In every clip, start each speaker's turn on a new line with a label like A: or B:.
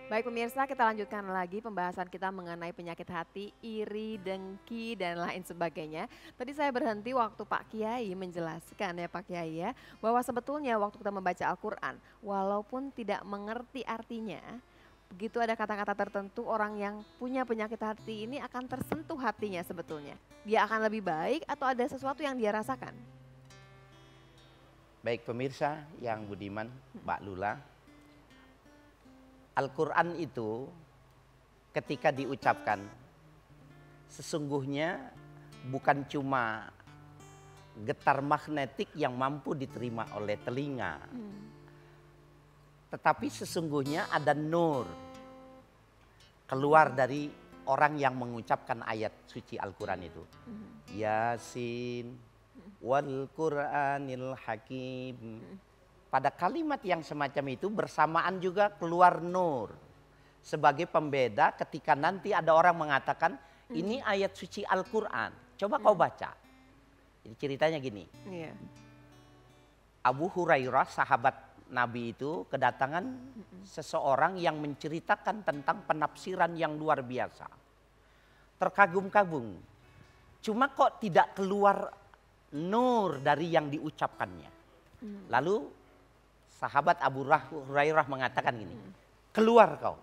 A: Baik pemirsa, kita lanjutkan lagi pembahasan kita mengenai penyakit hati, iri, dengki, dan lain sebagainya. Tadi saya berhenti waktu Pak Kiai menjelaskan ya Pak Kiai ya, bahwa sebetulnya waktu kita membaca Al-Quran, walaupun tidak mengerti artinya, begitu ada kata-kata tertentu orang yang punya penyakit hati ini akan tersentuh hatinya sebetulnya. Dia akan lebih baik atau ada sesuatu yang dia rasakan?
B: Baik pemirsa yang budiman, Mbak Lula, Al-Quran itu ketika diucapkan sesungguhnya bukan cuma getar magnetik yang mampu diterima oleh telinga, tetapi sesungguhnya ada nur keluar dari orang yang mengucapkan ayat suci Al-Quran itu. Yasin wal Quranil Hakim. Pada kalimat yang semacam itu bersamaan juga keluar nur. Sebagai pembeda ketika nanti ada orang mengatakan ini ayat suci Al-Quran. Coba kau baca. Jadi ceritanya gini.
A: Iya.
B: Abu Hurairah sahabat Nabi itu kedatangan seseorang yang menceritakan tentang penafsiran yang luar biasa. Terkagum-kagum. Cuma kok tidak keluar nur dari yang diucapkannya. Lalu sahabat Abu Hurairah mengatakan gini, keluar kau.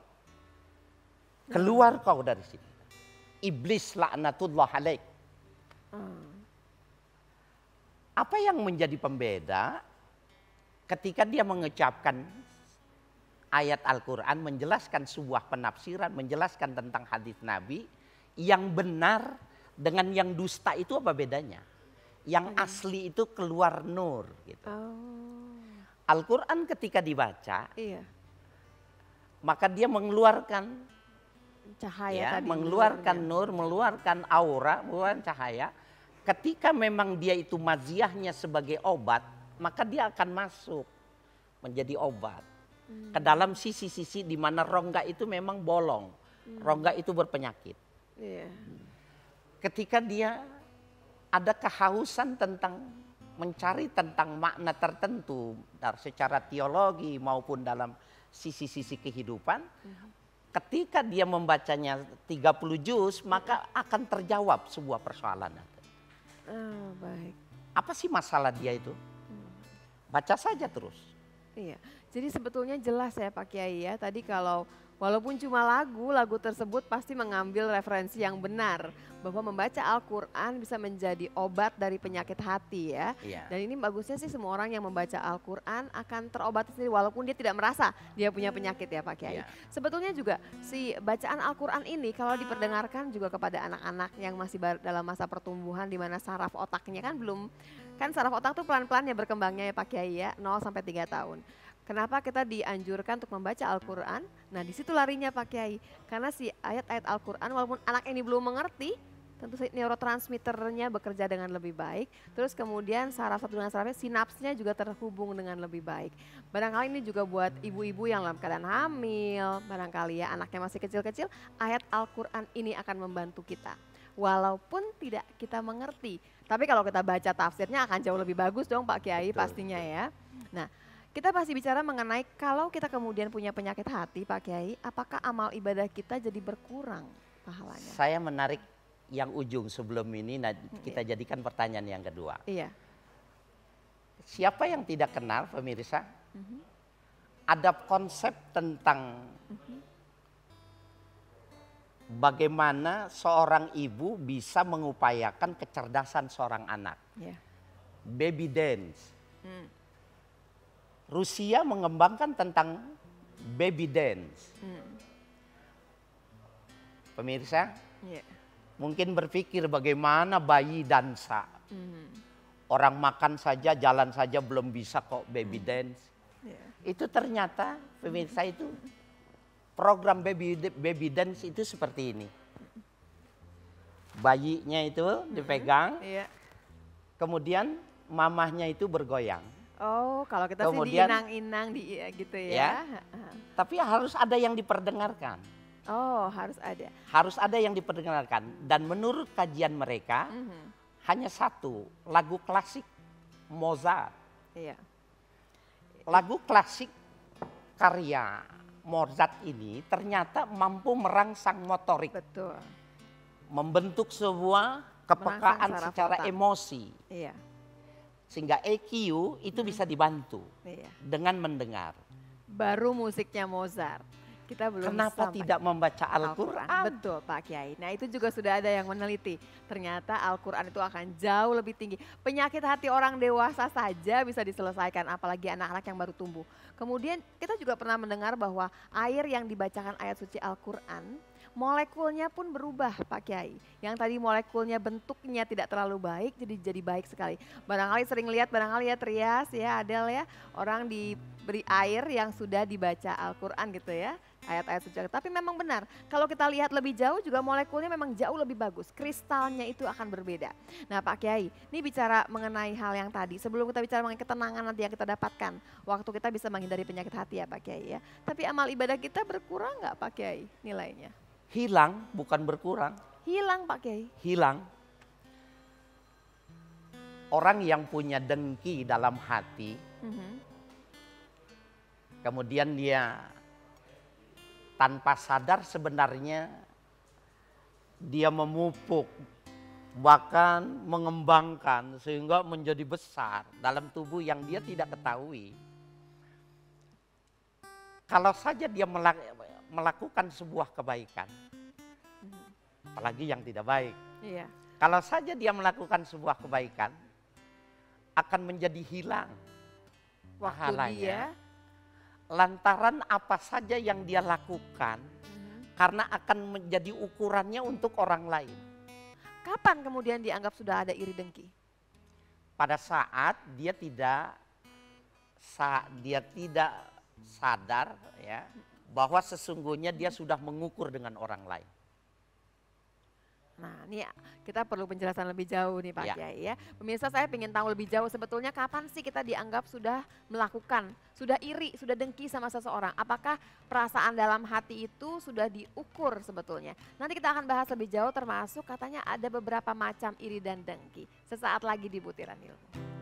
B: Keluar kau dari sini. Iblis laknatullah alaik. Apa yang menjadi pembeda ketika dia mengucapkan ayat Al-Quran, menjelaskan sebuah penafsiran, menjelaskan tentang hadis Nabi, yang benar dengan yang dusta itu apa bedanya? Yang asli itu keluar nur gitu. Al-Quran ketika dibaca,
A: Iya.
B: maka dia mengeluarkan
A: Cahaya tadi.
B: mengeluarkan
A: nurnya.
B: nur, mengeluarkan aura, mengeluarkan cahaya. Ketika memang dia itu maziahnya sebagai obat, maka dia akan masuk menjadi obat. Ke dalam sisi-sisi di mana rongga itu memang bolong. Rongga itu berpenyakit.
A: Iya.
B: Ketika dia ada kehausan tentang mencari tentang makna tertentu dari secara teologi maupun dalam sisi-sisi kehidupan, ketika dia membacanya 30 juz, maka akan terjawab sebuah persoalan.
A: Oh, baik.
B: Apa sih masalah dia itu? Baca saja terus.
A: Iya, jadi sebetulnya jelas ya Pak Kiai ya, tadi kalau walaupun cuma lagu tersebut pasti mengambil referensi yang benar. Bahwa membaca Al-Quran bisa menjadi obat dari penyakit hati ya.
B: Iya.
A: Dan ini bagusnya sih semua orang yang membaca Al-Quran akan terobati sendiri walaupun dia tidak merasa dia punya penyakit ya Pak Kiai.
B: Iya.
A: Sebetulnya juga si bacaan Al-Quran ini kalau diperdengarkan juga kepada anak-anak yang masih dalam masa pertumbuhan di mana saraf otaknya kan belum, kan saraf otak tuh pelan-pelan ya berkembangnya ya Pak Kiai ya, 0 sampai 3 tahun. Kenapa kita dianjurkan untuk membaca Al-Quran? Nah di situ larinya Pak Kiai. Karena si ayat-ayat Al-Quran walaupun anak ini belum mengerti, tentu neurotransmitternya bekerja dengan lebih baik. Terus kemudian saraf satu dengan sarafnya, sinapsnya juga terhubung dengan lebih baik. Barangkali ini juga buat ibu-ibu yang dalam keadaan hamil, barangkali ya anaknya masih kecil-kecil, ayat Al-Quran ini akan membantu kita. Walaupun tidak kita mengerti. Tapi kalau kita baca tafsirnya akan jauh lebih bagus dong Pak Kiai.
B: Betul,
A: Pastinya ya. Nah, kita masih bicara mengenai kalau kita kemudian punya penyakit hati Pak Kiai, apakah amal ibadah kita jadi berkurang pahalanya?
B: Saya menarik yang ujung sebelum ini, kita jadikan pertanyaan yang kedua.
A: Iya.
B: Siapa yang tidak kenal pemirsa? Ada konsep tentang bagaimana seorang ibu bisa mengupayakan kecerdasan seorang anak.
A: Iya.
B: Baby dance. Rusia mengembangkan tentang baby dance. Pemirsa,
A: Iya.
B: mungkin berpikir bagaimana bayi dansa. Orang makan saja, jalan saja belum bisa kok baby dance.
A: Iya.
B: Itu ternyata pemirsa itu program baby dance itu seperti ini. Bayinya itu dipegang,
A: Iya.
B: kemudian mamahnya itu bergoyang.
A: Oh, kalau kita
B: Kemudian,
A: sih diinang-inang gitu ya.
B: Ya. Tapi harus ada yang diperdengarkan.
A: Oh, harus ada.
B: Harus ada yang diperdengarkan. Dan menurut kajian mereka, hanya satu lagu klasik Mozart.
A: Iya.
B: Lagu klasik karya Mozart ini ternyata mampu merangsang motorik,
A: Betul.
B: membentuk sebuah kepekaan
A: Merangsang saraf
B: secara
A: otak.
B: emosi.
A: Iya.
B: Sehingga EQ itu bisa dibantu
A: Iya.
B: dengan mendengar.
A: Baru musiknya Mozart. Kita belum
B: Kenapa
A: sampai
B: tidak membaca
A: Al-Quran.
B: Al-Quran?
A: Betul Pak Kiai. Nah itu juga sudah ada yang meneliti. Ternyata Al-Quran itu akan jauh lebih tinggi. Penyakit hati orang dewasa saja bisa diselesaikan, apalagi anak-anak yang baru tumbuh. Kemudian kita juga pernah mendengar bahwa air yang dibacakan ayat suci Al-Quran, molekulnya pun berubah Pak Kiai. Yang tadi molekulnya bentuknya tidak terlalu baik, jadi baik sekali. Barangkali sering lihat, barangkali ya Trias ya, Adel ya, orang diberi air yang sudah dibaca Al-Quran gitu ya. Ayat-ayat suci. Tapi memang benar, kalau kita lihat lebih jauh juga molekulnya memang jauh lebih bagus. Kristalnya itu akan berbeda. Nah Pak Kiai, ini bicara mengenai hal yang tadi. Sebelum kita bicara mengenai ketenangan nanti yang kita dapatkan. Waktu kita bisa menghindari penyakit hati ya Pak Kiai ya. Tapi amal ibadah kita berkurang nggak Pak Kiai nilainya?
B: Hilang, bukan berkurang.
A: Hilang Pak Kiai.
B: Hilang. Orang yang punya dengki dalam hati, kemudian dia tanpa sadar sebenarnya dia memupuk, bahkan mengembangkan sehingga menjadi besar dalam tubuh yang dia tidak ketahui. Kalau saja dia melakukan sebuah kebaikan, apalagi yang tidak baik.
A: Iya.
B: Kalau saja dia melakukan sebuah kebaikan, akan menjadi hilang
A: Waktu
B: pahalanya.
A: dia
B: Lantaran apa saja yang dia lakukan, karena akan menjadi ukurannya untuk orang lain.
A: kapan kemudian dianggap sudah ada iri dengki?
B: Pada saat dia tidak sadar ya bahwa sesungguhnya dia sudah mengukur dengan orang lain.
A: Nah ini kita perlu penjelasan lebih jauh nih Pak
B: Ya.
A: Kiai ya. Pemirsa saya ingin tahu lebih jauh sebetulnya kapan sih kita dianggap sudah melakukan, sudah iri, sudah dengki sama seseorang. Apakah perasaan dalam hati itu sudah diukur sebetulnya? Nanti kita akan bahas lebih jauh termasuk katanya ada beberapa macam iri dan dengki. Sesaat lagi di Butiran Ilmu.